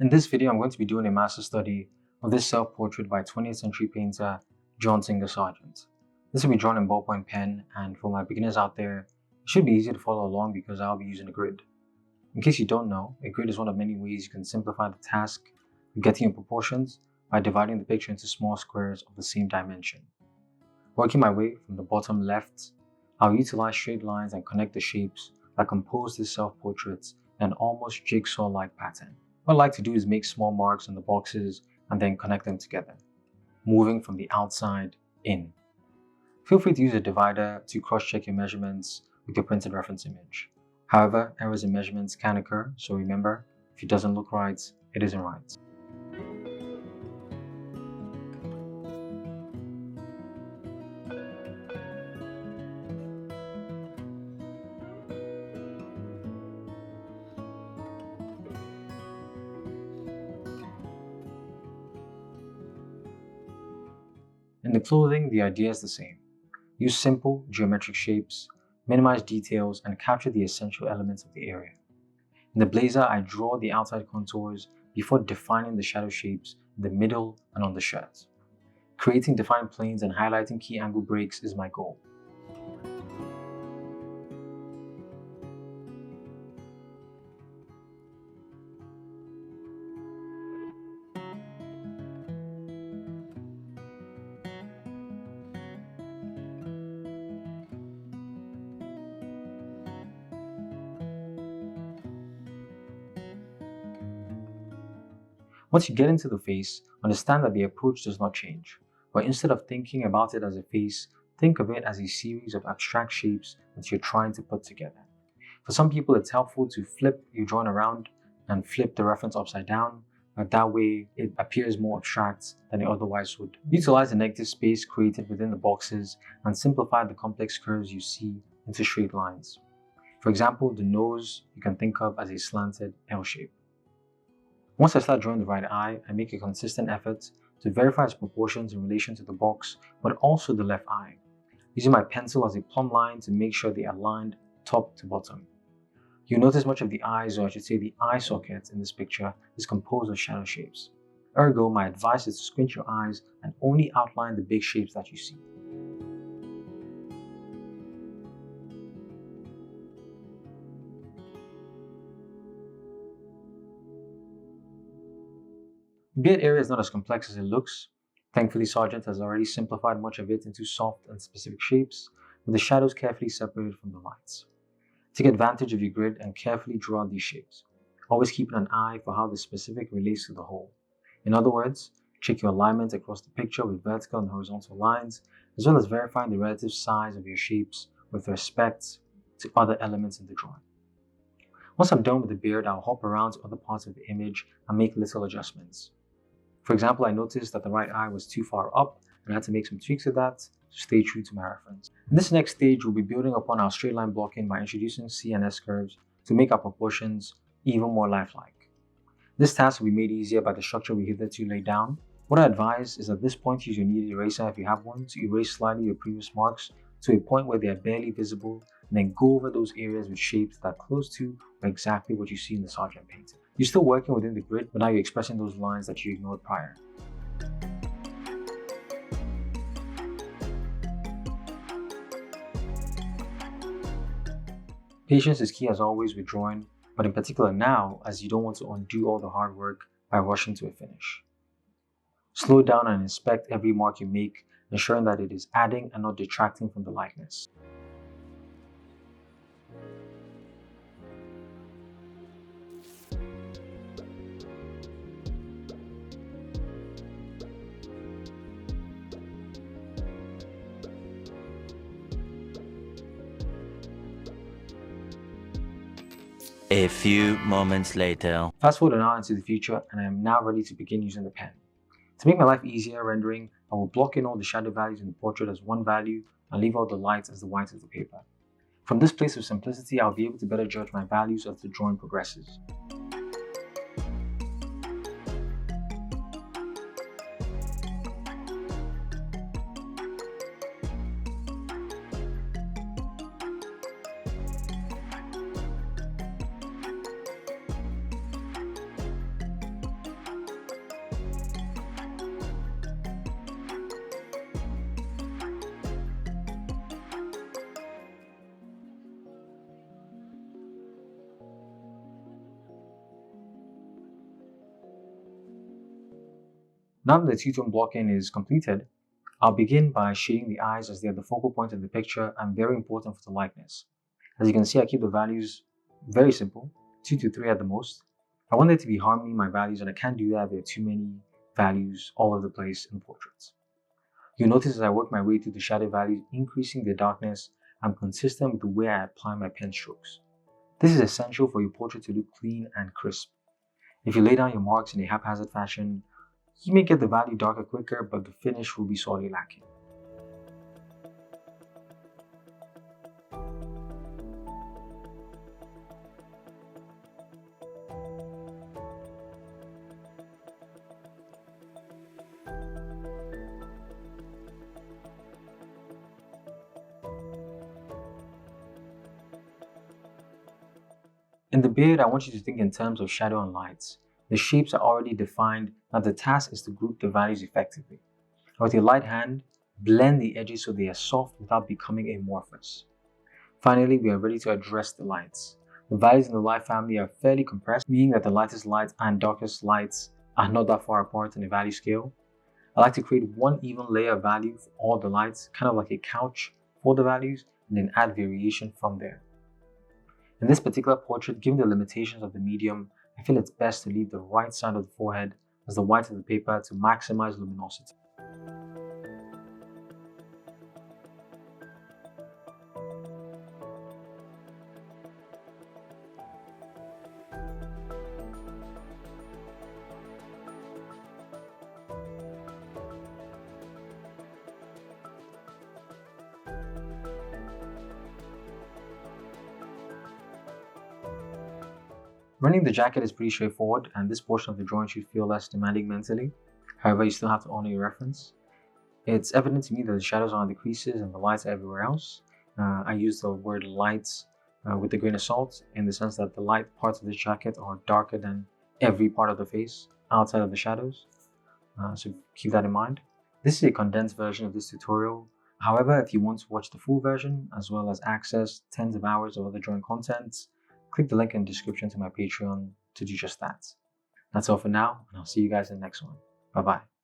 In this video, I'm going to be doing a master study of this self-portrait by 20th century painter John Singer Sargent. This will be drawn in ballpoint pen, and for my beginners out there, it should be easy to follow along because I'll be using a grid. In case you don't know, a grid is one of many ways you can simplify the task of getting your proportions by dividing the picture into small squares of the same dimension. Working my way from the bottom left, I'll utilize straight lines and connect the shapes that compose this self-portrait in an almost jigsaw-like pattern. What I like to do is make small marks on the boxes and then connect them together, moving from the outside in. Feel free to use a divider to cross-check your measurements with your printed reference image. However, errors in measurements can occur, so remember, if it doesn't look right, it isn't right. In the clothing, the idea is the same. Use simple geometric shapes, minimize details, and capture the essential elements of the area. In the blazer, I draw the outside contours before defining the shadow shapes in the middle and on the shirt. Creating defined planes and highlighting key angle breaks is my goal. Once you get into the face, understand that the approach does not change, but instead of thinking about it as a face, think of it as a series of abstract shapes that you're trying to put together. For some people, it's helpful to flip your drawing around and flip the reference upside down, but that way it appears more abstract than it otherwise would. Utilize the negative space created within the boxes and simplify the complex curves you see into straight lines. For example, the nose you can think of as a slanted L shape. Once I start drawing the right eye, I make a consistent effort to verify its proportions in relation to the box, but also the left eye, using my pencil as a plumb line to make sure they are aligned top to bottom. You'll notice much of the eyes, or I should say the eye socket in this picture, is composed of shadow shapes. Ergo, my advice is to squint your eyes and only outline the big shapes that you see. The beard area is not as complex as it looks. Thankfully, Sargent has already simplified much of it into soft and specific shapes, with the shadows carefully separated from the lights. Take advantage of your grid and carefully draw these shapes, always keeping an eye for how the specific relates to the whole. In other words, check your alignment across the picture with vertical and horizontal lines, as well as verifying the relative size of your shapes with respect to other elements in the drawing. Once I'm done with the beard, I'll hop around to other parts of the image and make little adjustments. For example, I noticed that the right eye was too far up and I had to make some tweaks to that to stay true to my reference. In this next stage, we'll be building upon our straight line blocking by introducing C and S curves to make our proportions even more lifelike. This task will be made easier by the structure we hitherto laid down. What I advise is at this point use your kneaded eraser if you have one to erase slightly your previous marks to a point where they are barely visible, and then go over those areas with shapes that are close to or exactly what you see in the Sargent painting. You're still working within the grid, but now you're expressing those lines that you ignored prior. Patience is key as always with drawing, but in particular now, as you don't want to undo all the hard work by rushing to a finish. Slow down and inspect every mark you make, ensuring that it is adding and not detracting from the likeness. A few moments later. Fast forward an hour into the future, and I am now ready to begin using the pen. To make my life easier rendering, I will block in all the shadow values in the portrait as one value and leave all the lights as the white of the paper. From this place of simplicity, I'll be able to better judge my values as the drawing progresses. Now that the two-tone blocking is completed, I'll begin by shading the eyes as they are the focal point of the picture and very important for the likeness. As you can see, I keep the values very simple, 2 to 3 at the most. I want there to be harmony in my values, and I can't do that if there are too many values all over the place in portraits. You'll notice as I work my way through the shadow values, increasing the darkness, I'm consistent with the way I apply my pen strokes. This is essential for your portrait to look clean and crisp. If you lay down your marks in a haphazard fashion, you may get the value darker quicker, but the finish will be sorely lacking. In the beard, I want you to think in terms of shadow and lights. The shapes are already defined, now the task is to group the values effectively. With your light hand, blend the edges so they are soft without becoming amorphous. Finally, we are ready to address the lights. The values in the light family are fairly compressed, meaning that the lightest lights and darkest lights are not that far apart in the value scale. I like to create one even layer of value for all the lights, kind of like a couch for the values, and then add variation from there. In this particular portrait, given the limitations of the medium, I feel it's best to leave the right side of the forehead as the white of the paper to maximize luminosity. Running the jacket is pretty straightforward, and this portion of the drawing should feel less demanding mentally. However, you still have to honor your reference. It's evident to me that the shadows are on the creases and the lights are everywhere else. I use the word lights with a grain of salt, in the sense that the light parts of the jacket are darker than every part of the face outside of the shadows. So keep that in mind. This is a condensed version of this tutorial. However, if you want to watch the full version, as well as access tens of hours of other drawing content, click the link in the description to my Patreon to do just that. That's all for now, and I'll see you guys in the next one. Bye bye.